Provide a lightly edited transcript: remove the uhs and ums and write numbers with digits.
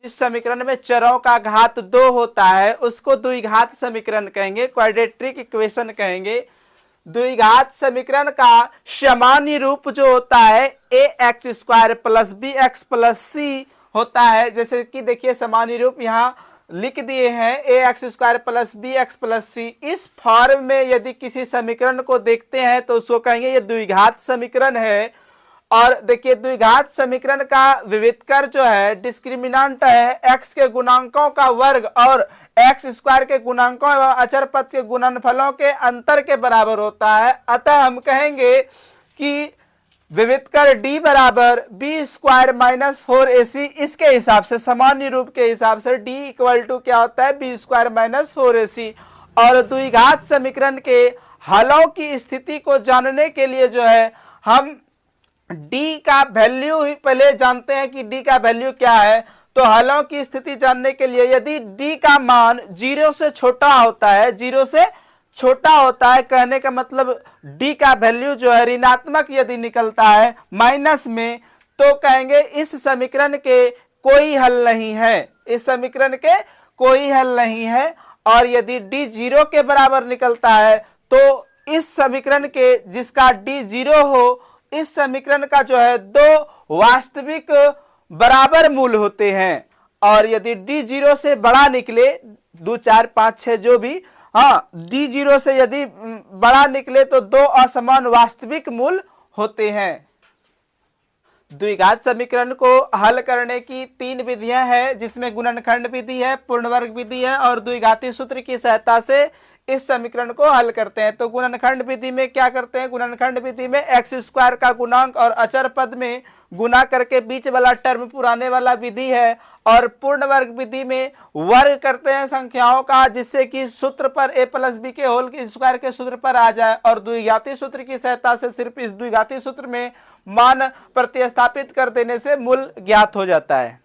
जिस समीकरण में चरों का घात 2 होता है उसको द्विघात समीकरण कहेंगे, क्वाड्रेटिक इक्वेशन कहेंगे। द्विघात समीकरण का सामान्य रूप जो होता है A X square plus B X plus C होता है। जैसे कि देखिए सामान्य रूप यहाँ लिख दिए हैं, A X square plus B X plus C. इस फॉर्म में यदि किसी समीकरण को देखते हैं तो उसको कहेंगे ये द्विघात समीकरण है। और देखिए द्विघात समीकरण का विविधकर जो है डिस्क्रिमिनेंट है एक्स के गुणांकों का वर्ग और एक्स स्क्वायर के गुणांकों एवं अचर पद के गुणनफलों के अंतर के बराबर होता है। अतः हम कहेंगे कि विविधकर d बराबर बी स्क्वायर माइनस 4ac, इसके हिसाब से सामान्य रूप के हिसाब से d इक्वल टू क्या होता है बी स्क्वायर माइनस 4ac। और द्विघात समीकरण के हलों की स्थिति को जानने के लिए जो है हम d का वैल्यू ही पहले जानते हैं कि d का वैल्यू क्या है। तो हलों की स्थिति जानने के लिए यदि d का मान 0 से छोटा होता है, 0 से छोटा होता है, कहने का मतलब d का वैल्यू जो है ऋणात्मक यदि निकलता है माइनस में, तो कहेंगे इस समीकरण के कोई हल नहीं है, इस समीकरण के कोई हल नहीं है। और यदि d 0 के बराबर निकलता है तो इस समीकरण के जिसका d 0 हो, इस समीकरण का जो है दो वास्तविक बराबर मूल होते हैं। और यदि d 0 से बड़ा निकले, 2 4 5 6 जो भी, हाँ d 0 से यदि बड़ा निकले तो दो असमान वास्तविक मूल होते हैं। द्विघात समीकरण को हल करने की 3 विधियां हैं, जिसमें गुणनखंड विधि है, पूर्ण वर्ग विधि है और द्विघाती सूत्र की सहायता से इस समीकरण को हल करते हैं। तो गुणनखंड विधि में क्या करते हैं, गुणनखंड विधि में एक्स स्क्वायर का गुणांक और अचर पद में गुना करके बीच वाला टर्म पुराने वाला विधि है। और पूर्ण वर्ग विधि में वर्ग करते हैं संख्याओं का, जिससे कि सूत्र पर a प्लस बी के होल स्क्वायर के सूत्र पर आ जाए। और द्विघाती सूत्र की सहायता से सिर्फ इस द्विघाती सूत्र में मान प्रतिस्थापित कर देने से मूल ज्ञात हो जाता है।